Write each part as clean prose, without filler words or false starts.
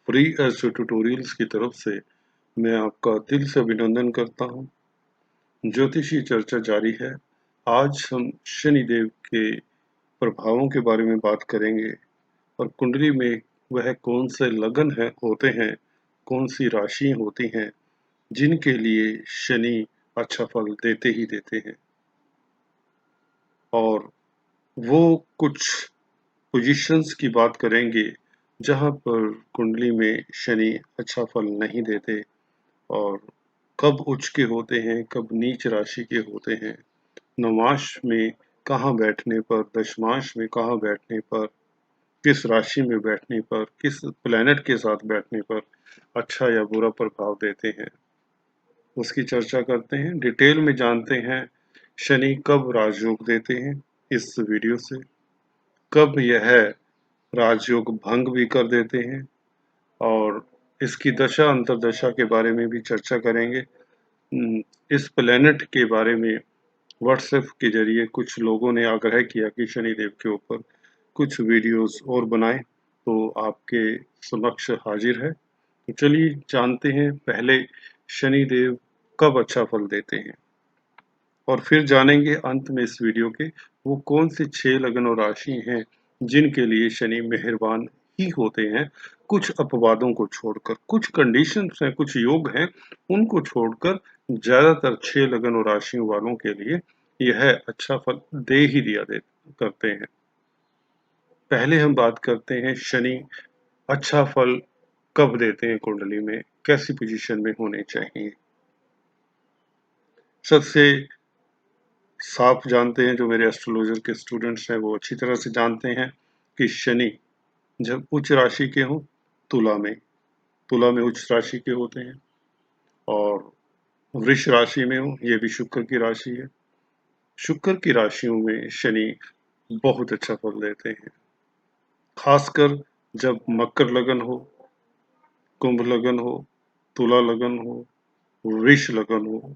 Free astro tutorials की तरफ से मैं आपका दिल से अभिनंदन करता हूँ। ज्योतिषी चर्चा जारी है। आज हम शनिदेव के प्रभावों के बारे में बात करेंगे और कुंडली में वह कौन से लगन है होते हैं, कौन सी राशि होती हैं जिनके लिए शनि अच्छा फल देते ही देते हैं, और वो कुछ पोजीशंस की बात करेंगे जहाँ पर कुंडली में शनि अच्छा फल नहीं देते, और कब उच्च के होते हैं, कब नीच राशि के होते हैं, नवांश में कहाँ बैठने पर, दशमांश में कहाँ बैठने पर, किस राशि में बैठने पर, किस प्लैनेट के साथ बैठने पर अच्छा या बुरा प्रभाव देते हैं, उसकी चर्चा करते हैं। डिटेल में जानते हैं शनि कब राजयोग देते हैं इस वीडियो से, कब यह राजयोग भंग भी कर देते हैं, और इसकी दशा अंतरदशा के बारे में भी चर्चा करेंगे। इस प्लेनेट के बारे में व्हाट्सएप के जरिए कुछ लोगों ने आग्रह किया कि शनिदेव के ऊपर कुछ वीडियोस और बनाएं, तो आपके समक्ष हाजिर है। तो चलिए जानते हैं पहले शनिदेव कब अच्छा फल देते हैं, और फिर जानेंगे अंत में इस वीडियो के वो कौन से 6 लगन और राशि हैं जिनके लिए शनि मेहरबान ही होते हैं। कुछ अपवादों को छोड़कर, कुछ कंडीशंस हैं, कुछ योग हैं, उनको छोड़कर ज्यादातर 6 लगन और राशियों वालों के लिए यह अच्छा फल दे ही दिया दे करते हैं। पहले हम बात करते हैं शनि अच्छा फल कब देते हैं, कुंडली में कैसी पोजीशन में होने चाहिए। सबसे साफ जानते हैं, जो मेरे एस्ट्रोलॉजर के स्टूडेंट्स हैं वो अच्छी तरह से जानते हैं कि शनि जब उच्च राशि के हों, तुला में उच्च राशि के होते हैं, और वृष राशि में हो, ये भी शुक्र की राशि है। शुक्र की राशियों में शनि बहुत अच्छा फल देते हैं, खासकर जब मकर लगन हो, कुंभ लगन हो, तुला लगन हो, वृष लगन हो।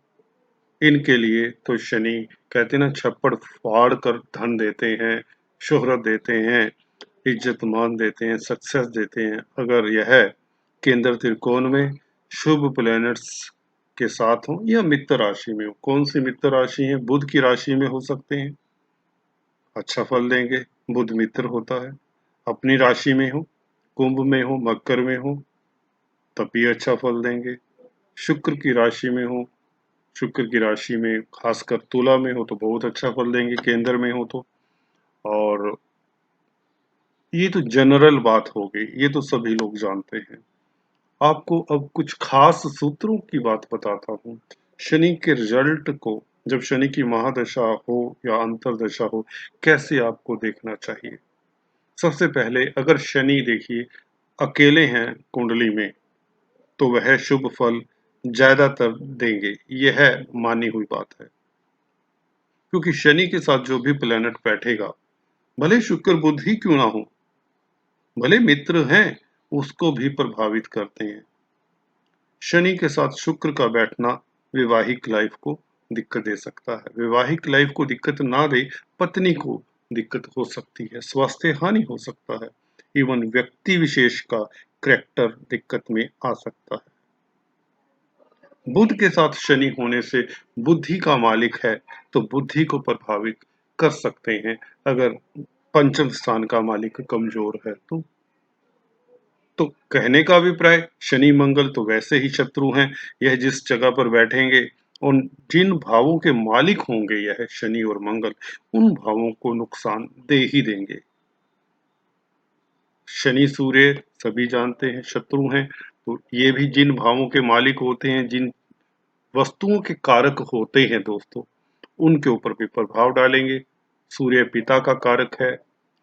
इनके लिए तो शनि कहते हैं ना, छप्पड़ फाड़ कर धन देते हैं, शोहरत देते हैं, इज्जत मान देते हैं, सक्सेस देते हैं। अगर यह केंद्र त्रिकोण में शुभ प्लैनेट्स के साथ हो या मित्र राशि में हो। कौन सी मित्र राशि है? बुध की राशि में हो सकते हैं, अच्छा फल देंगे। बुध मित्र होता है। अपनी राशि में हो, कुंभ में हो, मकर में हो, तब भी अच्छा फल देंगे। शुक्र की राशि में हो, शुक्र की राशि में खासकर तुला में हो तो बहुत अच्छा फल देंगे, केंद्र में हो तो। और ये तो जनरल बात हो गई, ये तो सभी लोग जानते हैं। आपको अब कुछ खास सूत्रों की बात बताता हूँ। शनि के रिजल्ट को, जब शनि की महादशा हो या अंतरदशा हो, कैसे आपको देखना चाहिए। सबसे पहले अगर शनि देखिए अकेले हैं कुंडली में, तो वह शुभ फल ज्यादातर देंगे, यह मानी हुई बात है। क्योंकि शनि के साथ जो भी प्लेनेट बैठेगा, भले शुक्र बुध ही क्यों ना हो, भले मित्र हैं, उसको भी प्रभावित करते हैं। शनि के साथ शुक्र का बैठना वैवाहिक लाइफ को दिक्कत दे सकता है। वैवाहिक लाइफ को दिक्कत ना दे, पत्नी को दिक्कत हो सकती है, स्वास्थ्य हानि हो सकता है, इवन व्यक्ति विशेष का करैक्टर दिक्कत में आ सकता है। बुध के साथ शनि होने से बुद्धि का मालिक है, तो बुद्धि को प्रभावित कर सकते हैं। अगर पंचम स्थान का मालिक कमजोर है तो कहने का अभिप्राय, शनि मंगल तो वैसे ही शत्रु हैं। यह जिस जगह पर बैठेंगे, उन जिन भावों के मालिक होंगे यह शनि और मंगल, उन भावों को नुकसान दे ही देंगे। शनि सूर्य सभी जानते हैं शत्रु हैं, तो ये भी जिन भावों के मालिक होते हैं, जिन वस्तुओं के कारक होते हैं दोस्तों, उनके ऊपर भी प्रभाव डालेंगे। सूर्य पिता का कारक है,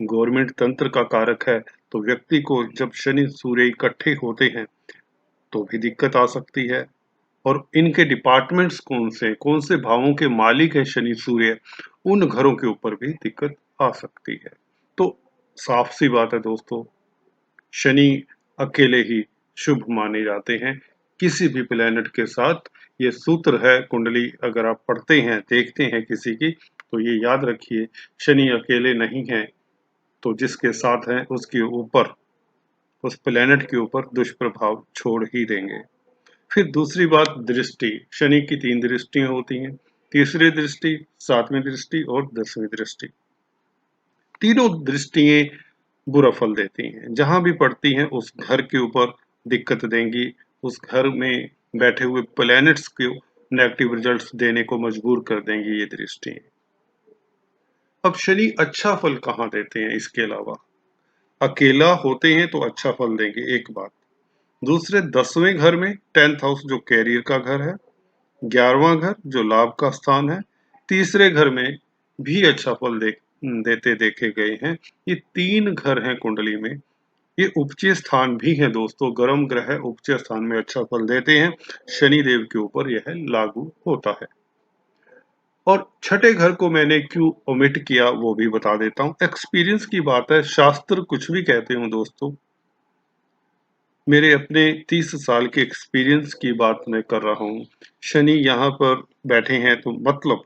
गवर्नमेंट तंत्र का कारक है, तो व्यक्ति को जब शनि सूर्य इकट्ठे होते हैं तो भी दिक्कत आ सकती है। और इनके डिपार्टमेंट्स कौन से भावों के मालिक है शनि सूर्य, उन घरों के ऊपर भी दिक्कत आ सकती है। तो साफ सी बात है दोस्तों, शनि अकेले ही शुभ माने जाते हैं। किसी भी प्लेनेट के साथ ये सूत्र है, कुंडली अगर आप पढ़ते हैं, देखते हैं किसी की, तो ये याद रखिए, शनि अकेले नहीं है, तो जिसके साथ है उसके ऊपर उस प्लेनेट के ऊपर दुष्प्रभाव छोड़ ही देंगे। फिर दूसरी बात दृष्टि। शनि की 3 दृष्टियां होती हैं। तीसरी दृष्टि, 7वीं दृष्टि और 10वीं दृष्टि। तीनों दृष्टियां बुरा फल देती हैं। जहां भी पड़ती हैं उस घर के ऊपर दिक्कत देंगी। उस घर में बैठे हुए प्लैनेट्स को नेगेटिव रिजल्ट्स देने को मजबूर कर देंगी ये दृष्टियां। अब शनि अच्छा फल कहाँ देते हैं इसके अलावा? अकेला होते हैं तो अच्छा फल देंगे, एक बात। दूसरे 10वें घर में 10th हाउस जो कैरियर का घर है, 11वां घर जो लाभ का स्थान है, तीसरे घर में भी अच्छा फल देते देखे गए हैं। ये 3 घर हैं कुंडली में। ये उपचय स्थान भी हैं दोस्तों, गर्म ग्रह उपचय स्थान में अच्छा फल देते हैं। शनि देव के ऊपर यह लागू होता है। और छठे घर को मैंने क्यों ओमिट किया वो भी बता देता हूँ। एक्सपीरियंस की बात है, शास्त्र कुछ भी कहते हो दोस्तों, मेरे अपने 30 साल के एक्सपीरियंस की बात मैं कर रहा हूँ। शनि यहाँ पर बैठे हैं तो मतलब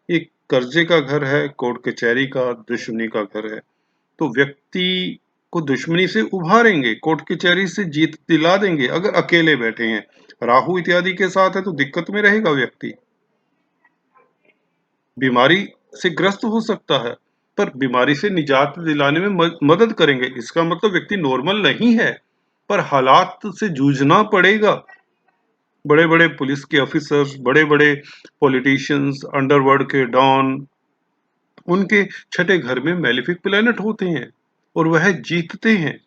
एक कर्जे का घर है, कोर्ट कचहरी का, दुश्मनी का घर है। तो व्यक्ति को दुश्मनी से उभारेंगे, कोर्ट कचहरी से जीत दिला देंगे अगर अकेले बैठे हैं। राहु इत्यादि के साथ है तो दिक्कत में रहेगा व्यक्ति, बीमारी से ग्रस्त हो सकता है, पर बीमारी से निजात दिलाने में मदद करेंगे। इसका मतलब व्यक्ति नॉर्मल नहीं है, पर हालात से जूझना पड़ेगा। बड़े बड़े पुलिस के ऑफिसर्स, बड़े बड़े पॉलिटिशियंस, अंडरवर्ल्ड के डॉन, उनके छठे घर में मैलेफिक प्लैनेट होते हैं और वह जीतते हैं।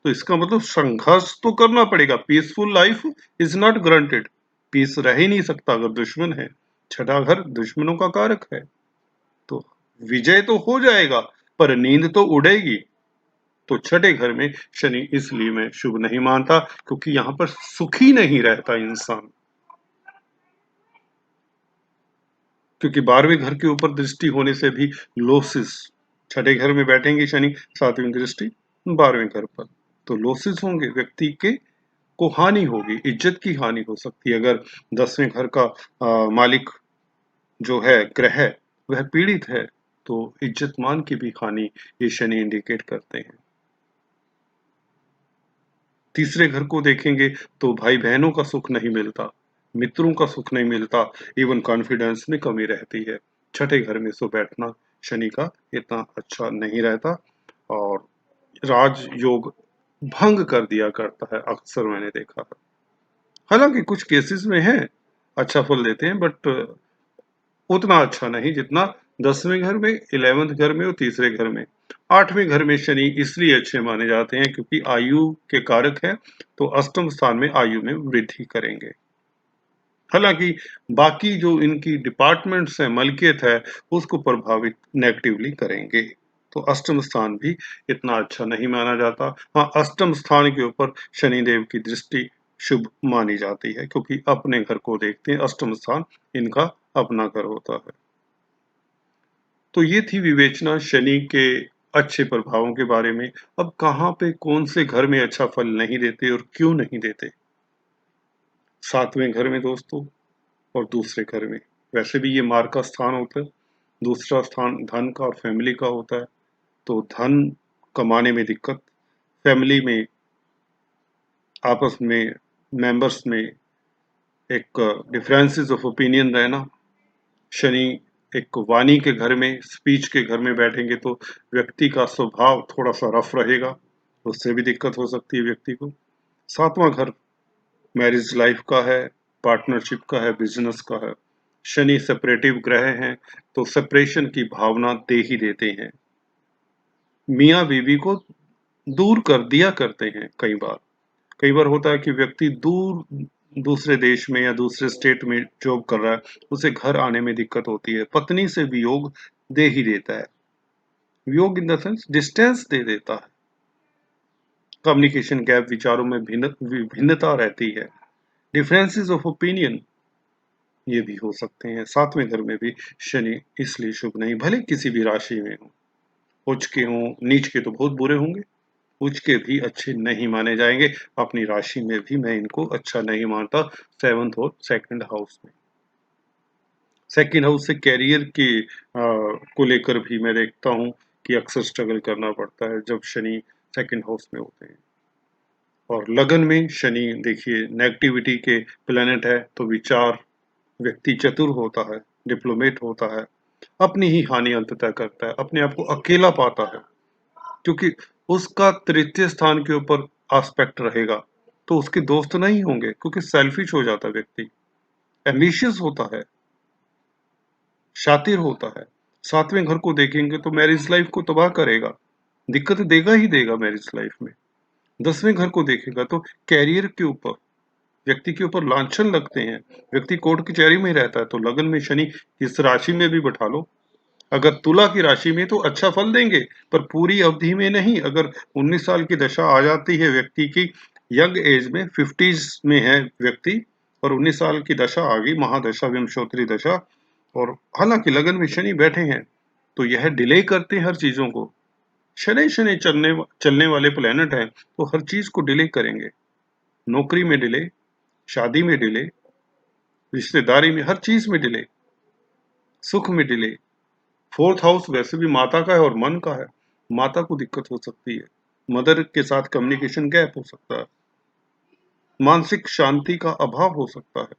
तो इसका मतलब संघर्ष तो करना पड़ेगा। Peaceful life is not granted. Peace रह ही नहीं सकता अगर दुश्मन है। छठा घर दुश्मनों का कारक है। तो विजय तो हो जाएगा पर नींद तो उड़ेगी। तो छठे घर में शनि इसलिए मैं शुभ नहीं मानता, क्योंकि यहां पर सुखी नहीं रहता इंसान। क्योंकि 12वें घर के ऊपर दृष्टि होने से भी लॉसेस, छठे घर में बैठेंगे शनि, 7वीं दृष्टि 12वें घर पर, तो लॉसेस होंगे, व्यक्ति के को हानि होगी, इज्जत की हानि हो सकती है। अगर 10वें घर का मालिक जो है ग्रह वह पीड़ित है तो इज्जत मान की भी हानि ये शनि इंडिकेट करते हैं। तीसरे घर को देखेंगे तो भाई बहनों का सुख नहीं मिलता, मित्रों का सुख नहीं मिलता, इवन कॉन्फिडेंस में कमी रहती है। छठे घर में सो बैठना शनि का इतना अच्छा नहीं रहता और राजयोग भंग कर दिया करता है, अक्सर मैंने देखा है। हालांकि कुछ केसेस में है अच्छा फल देते हैं, बट उतना अच्छा नहीं जितना 10वें घर में, 11th घर में और तीसरे घर में। 8वें घर में शनि इसलिए अच्छे माने जाते हैं क्योंकि आयु के कारक है, तो अष्टम स्थान में आयु में वृद्धि करेंगे। हालांकि बाकी जो इनकी डिपार्टमेंट्स है, मलकियत है, उसको प्रभावित नेगेटिवली करेंगे। तो अष्टम स्थान भी इतना अच्छा नहीं माना जाता। हाँ, अष्टम स्थान के ऊपर शनिदेव की दृष्टि शुभ मानी जाती है क्योंकि अपने घर को देखते हैं। अष्टम स्थान इनका अपना घर होता है। तो ये थी विवेचना शनि के अच्छे प्रभावों के बारे में। अब कहाँ पे कौन से घर में अच्छा फल नहीं देते और क्यों नहीं देते? 7वें घर में दोस्तों और दूसरे घर में। वैसे भी ये मार्ग का स्थान होता है। दूसरा स्थान धन का और फैमिली का होता है। तो धन कमाने में दिक्कत, फैमिली में आपस में मेंबर्स में एक डिफरेंसेस ऑफ ओपिनियन रहना। शनि एक वाणी के घर में, स्पीच के घर में बैठेंगे तो व्यक्ति का स्वभाव थोड़ा सा रफ रहेगा, उससे भी दिक्कत हो सकती है व्यक्ति को। 7वां घर मैरिज लाइफ का है, पार्टनरशिप का है, बिजनेस का है। शनि सेपरेटिव ग्रह हैं तो सेपरेशन की भावना दे ही देते हैं। मियाँ बीवी को दूर कर दिया करते हैं कई बार। कई बार होता है कि व्यक्ति दूर दूसरे देश में या दूसरे स्टेट में जॉब कर रहा है, उसे घर आने में दिक्कत होती है, पत्नी से वियोग दे ही देता है। वियोग इन द सेंस डिस्टेंस दे देता है। कम्युनिकेशन गैप, विचारों में भिन्नता रहती है, डिफरेंसेस ऑफ ओपिनियन ये भी हो सकते हैं। 7वें घर में भी शनि इसलिए शुभ नहीं, भले किसी भी राशि में हो। उच्च के हों, नीच के तो बहुत बुरे होंगे, उच्च के भी अच्छे नहीं माने जाएंगे। अपनी राशि में भी मैं इनको अच्छा नहीं मानता। 7th और 2nd हाउस में, 2nd हाउस से कैरियर के को लेकर भी मैं देखता हूँ कि अक्सर स्ट्रगल करना पड़ता है जब शनि 2nd हाउस में होते हैं। और लगन में शनि देखिए नेगेटिविटी के प्लेनेट है, तो विचार व्यक्ति चतुर होता है, डिप्लोमेट होता है, अपनी ही हानि अंततः करता है, अपने आप को अकेला पाता है, क्योंकि उसका तृतीय स्थान के ऊपर आस्पेक्ट रहेगा, तो उसके दोस्त नहीं होंगे, क्योंकि सेल्फिश हो जाता है व्यक्ति, एम्बिशियस होता है, शातिर होता है। सातवें घर को देखेंगे तो मैरिज लाइफ को तबाह करेगा, दिक्कत देगा ही देगा मैरिज लाइफ में। 10वें घर को देखेगा तो कैरियर के ऊपर, व्यक्ति के ऊपर लांछन लगते हैं, व्यक्ति कोर्ट कचहरी में रहता है, तो लगन में शनि इस राशि में भी बैठा लो, अगर तुला की राशि में तो अच्छा फल देंगे, पर पूरी अवधि में नहीं। अगर 19 साल की दशा आ जाती है व्यक्ति की, यंग एज में 50s में है व्यक्ति, और 19 साल की दशा आ गई, महादशा विंशोत्तरी दशा, और हालांकि लगन में शनि बैठे हैं, तो यह डिले करते हैं हर चीजों को। शनि शनि चलने वाले प्लेनेट हैं, तो हर चीज को डिले करेंगे, नौकरी में डिले, शादी में डिले, रिश्तेदारी में, हर चीज में डिले, सुख में डिले। फोर्थ हाउस वैसे भी माता का है और मन का है, माता को दिक्कत हो सकती है, मदर के साथ कम्युनिकेशन गैप हो सकता है, मानसिक शांति का अभाव हो सकता है।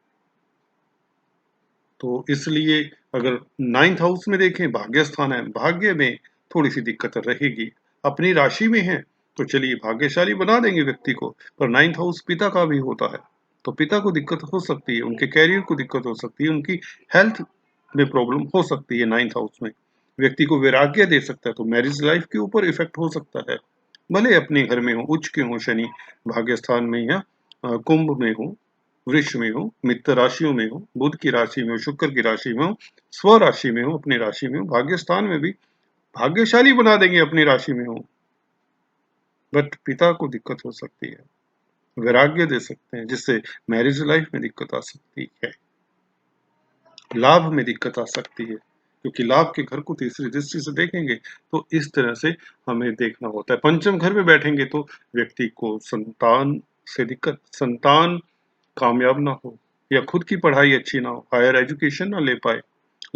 तो इसलिए अगर 9th हाउस में देखें, भाग्य स्थान है, भाग्य में थोड़ी सी दिक्कत रहेगी। अपनी राशि में है तो चलिए भाग्यशाली बना देंगे व्यक्ति को, पर 9th हाउस पिता का भी होता है, तो पिता को दिक्कत हो सकती है, उनके कैरियर को दिक्कत हो सकती है, उनकी हेल्थ में प्रॉब्लम हो सकती है। 9th हाउस में व्यक्ति को वैराग्य दे सकता है, तो मैरिज लाइफ के ऊपर इफेक्ट हो सकता है, भले अपने घर में हो, उच्च के हो शनि, भाग्य स्थान में या कुंभ में हो, वृक्ष में हो, मित्र राशियों में हो, बुध की राशि में हो, शुक्र की राशि में हो, स्व राशि में हो, अपनी राशि में हो, भाग्य स्थान में भी भाग्यशाली बना देंगे अपनी राशि में हो, बट पिता को दिक्कत हो सकती है, वैराग्य दे सकते हैं, जिससे मैरिज लाइफ में दिक्कत आ सकती है, लाभ में दिक्कत आ सकती है, क्योंकि लाभ के घर को तीसरी दृष्टि से देखेंगे, तो इस तरह से हमें देखना होता है। पंचम घर में बैठेंगे तो व्यक्ति को संतान से दिक्कत, संतान कामयाब ना हो, या खुद की पढ़ाई अच्छी ना हो, हायर एजुकेशन ना ले पाए,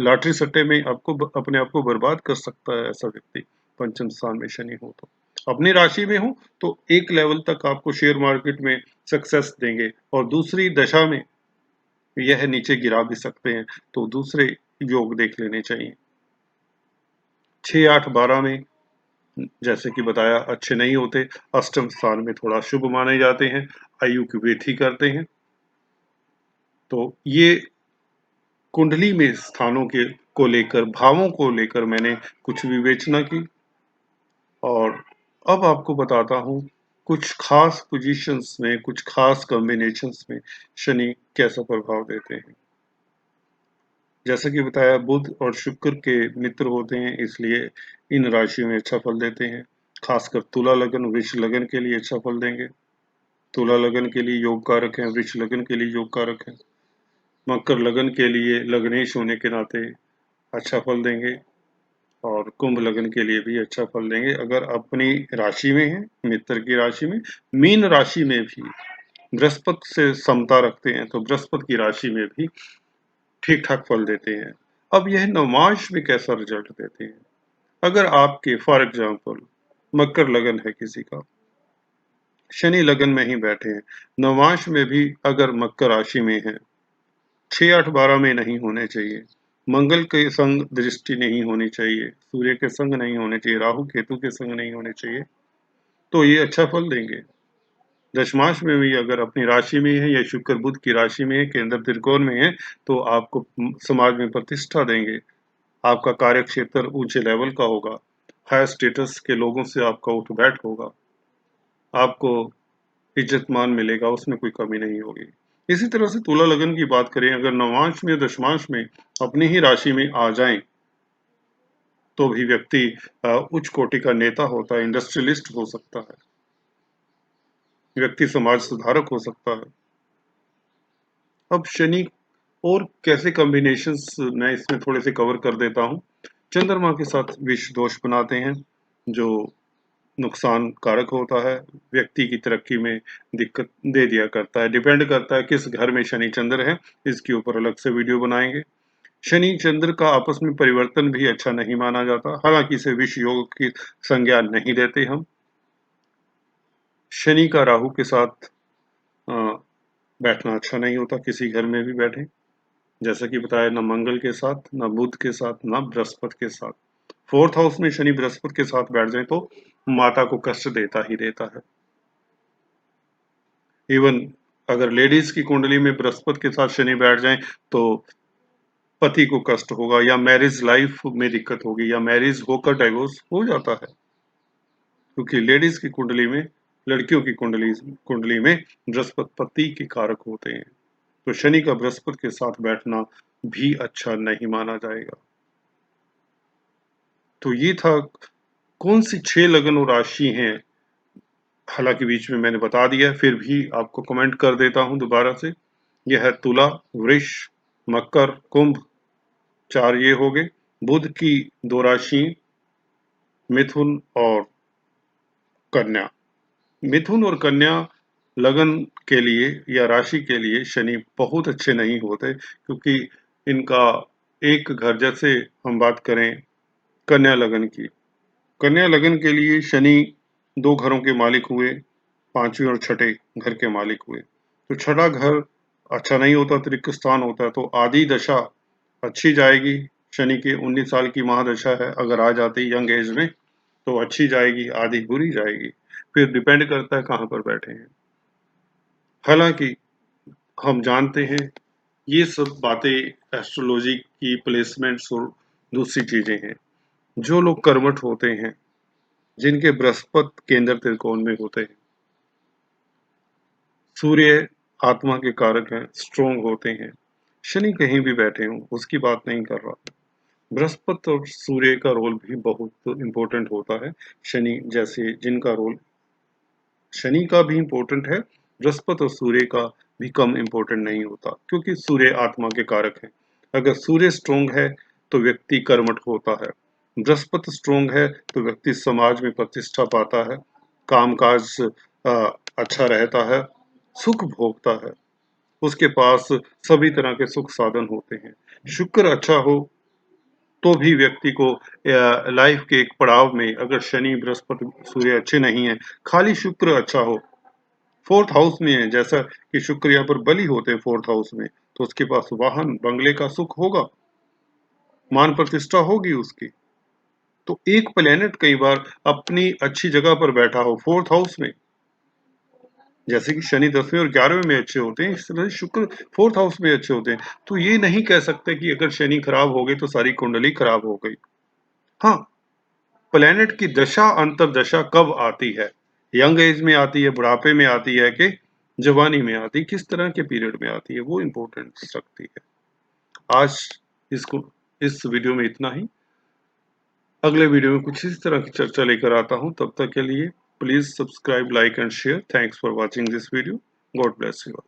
लॉटरी सट्टे में आपको अपने आप को बर्बाद कर सकता है ऐसा व्यक्ति, पंचम स्थान में शनि हो तो। अपनी राशि में हो तो एक लेवल तक आपको शेयर मार्केट में सक्सेस देंगे, और दूसरी दशा में यह नीचे गिरा भी सकते हैं, तो दूसरे योग देख लेने चाहिए। 6, 8, 12 में जैसे कि बताया अच्छे नहीं होते, अष्टम स्थान में थोड़ा शुभ माने जाते हैं, आयु की वृद्धि करते हैं। तो ये कुंडली में स्थानों के को लेकर, भावों को लेकर मैंने कुछ विवेचना की, और अब आपको बताता हूँ कुछ खास पोजीशंस में, कुछ खास कॉम्बिनेशंस में शनि कैसा प्रभाव देते हैं। जैसा कि बताया बुध और शुक्र के मित्र होते हैं, इसलिए इन राशियों में अच्छा फल देते हैं। खासकर तुला लगन, वृष लगन के लिए अच्छा फल देंगे। तुला लगन के लिए योग कारक है, वृष लगन के लिए योग कारक है, मकर लगन के लिए लग्नेश होने के नाते अच्छा फल देंगे, और कुंभ लगन के लिए भी अच्छा फल देंगे अगर अपनी राशि में है, मित्र की राशि में। मीन राशि में भी बृहस्पति से समता रखते हैं, तो बृहस्पति की राशि में भी ठीक ठाक फल देते हैं। अब यह नवमांश में कैसा रिजल्ट देते हैं। अगर आपके फॉर एग्जाम्पल मकर लगन है किसी का, शनि लगन में ही बैठे हैं, नवमांश में भी अगर मकर राशि में है, 6, 8, 12 में नहीं होने चाहिए, मंगल के संग दृष्टि नहीं होनी चाहिए, सूर्य के संग नहीं होने चाहिए, राहु केतु के संग नहीं होने चाहिए, तो ये अच्छा फल देंगे। दशमांश में भी अगर अपनी राशि में है, या शुक्र बुध की राशि में है, केंद्र त्रिकोण में है, तो आपको समाज में प्रतिष्ठा देंगे, आपका कार्य क्षेत्र ऊंचे लेवल का होगा, हायर स्टेटस के लोगों से आपका उठ बैठ होगा, आपको इज्जत मान मिलेगा, उसमें कोई कमी नहीं होगी। इसी तरह से तुला लगन की बात करें, अगर नवांश में दशमांश में अपनी ही राशि में आ जाएं, तो भी व्यक्ति उच्च कोटि का नेता होता है, इंडस्ट्रियलिस्ट हो सकता है, व्यक्ति समाज सुधारक हो सकता है। अब शनि और कैसे कॉम्बिनेशंस मैं इसमें थोड़े से कवर कर देता हूँ। चंद्रमा के साथ विष दोष बनाते हैं, जो नुकसान कारक होता है, व्यक्ति की तरक्की में दिक्कत दे दिया करता है। डिपेंड करता है किस घर में शनि चंद्र है, इसके ऊपर अलग से वीडियो बनाएंगे। शनि चंद्र का आपस में परिवर्तन भी अच्छा नहीं माना जाता, हालांकि इसे विष योग की संज्ञा नहीं देते हम। शनि का राहु के साथ बैठना अच्छा नहीं होता, किसी घर में भी बैठे। जैसा कि बताया, ना मंगल के साथ, ना बुध के साथ, ना बृहस्पति के साथ। फोर्थ हाउस में शनि बृहस्पति के साथ बैठ जाए तो माता को कष्ट देता ही देता है। इवन अगर लेडीज की कुंडली में बृहस्पति के साथ शनि बैठ जाए तो पति को कष्ट होगा, या मैरिज लाइफ में दिक्कत होगी, या मैरिज होकर डाइवोर्स हो जाता है, क्योंकि लेडीज की कुंडली में, लड़कियों की कुंडली में बृहस्पति पति के कारक होते हैं। तो शनि का बृहस्पति के साथ बैठना भी अच्छा नहीं माना जाएगा। तो ये था कौन सी 6 लग्न और राशि हैं। हालांकि बीच में मैंने बता दिया, फिर भी आपको कमेंट कर देता हूं दोबारा से। यह है तुला, वृष, मकर, कुंभ, 4 ये हो गए। बुध की 2 राशि, मिथुन और कन्या। मिथुन और कन्या लगन के लिए या राशि के लिए शनि बहुत अच्छे नहीं होते, क्योंकि इनका एक घर, जैसे हम बात करें कन्या लगन की, कन्या लगन के लिए शनि 2 घरों के मालिक हुए, 5वें और छठे घर के मालिक हुए। तो छठा घर अच्छा नहीं होता, त्रिक स्थान होता है। तो आदि दशा अच्छी जाएगी, शनि की 19 साल की महादशा है, अगर आ जाती यंग एज में तो अच्छी जाएगी, आधी बुरी जाएगी। फिर डिपेंड करता है कहाँ पर बैठे हैं। हालांकि हम जानते हैं ये सब बातें एस्ट्रोलॉजी की प्लेसमेंट्स और दूसरी चीजें हैं। जो लोग कर्मठ होते हैं, जिनके बृहस्पति केंद्र त्रिकोण में होते हैं, सूर्य आत्मा के कारक हैं, स्ट्रोंग होते हैं। शनि कहीं भी बैठे हों, उसकी बात नहीं कर रहा। बृहस्पति और सूर्य का रोल भी बहुत इंपॉर्टेंट होता है। शनि जैसे जिनका रोल, शनि का भी इंपॉर्टेंट है, बृहस्पति और सूर्य का भी कम इंपॉर्टेंट नहीं होता, क्योंकि सूर्य आत्मा के कारक है। अगर सूर्य स्ट्रोंग है तो व्यक्ति कर्मठ होता है, बृहस्पति स्ट्रोंग है तो व्यक्ति समाज में प्रतिष्ठा पाता है, कामकाज अच्छा रहता है, सुख भोगता है, उसके पास सभी तरह के सुख साधन होते हैं। शुक्र अच्छा हो तो भी व्यक्ति को लाइफ के एक पड़ाव में, अगर शनि बृहस्पति सूर्य अच्छे नहीं है, खाली शुक्र अच्छा हो, फोर्थ हाउस में है, जैसा कि शुक्र यहाँ पर बली होते हैं फोर्थ हाउस में, तो उसके पास वाहन बंगले का सुख होगा, मान प्रतिष्ठा होगी उसकी। तो एक प्लेनेट कई बार अपनी अच्छी जगह पर बैठा हो फोर्थ हाउस में, जैसे कि शनि 10वें और 11वें में अच्छे होते हैं, इस तरह शुक्र फोर्थ हाउस में अच्छे होते हैं। तो ये नहीं कह सकते कि अगर शनि खराब हो गई तो सारी कुंडली खराब हो गई। हाँ, प्लेनेट की दशा अंतरदशा कब आती है, यंग एज में आती है, बुढ़ापे में आती है, कि जवानी में आती है, किस तरह के पीरियड में आती है, वो इंपॉर्टेंस रखती है। आज इसको इस वीडियो में इतना ही। अगले वीडियो में कुछ इस तरह की चर्चा लेकर आता हूं। तब तक के लिए please subscribe, like and share. Thanks for watching this video. God bless you.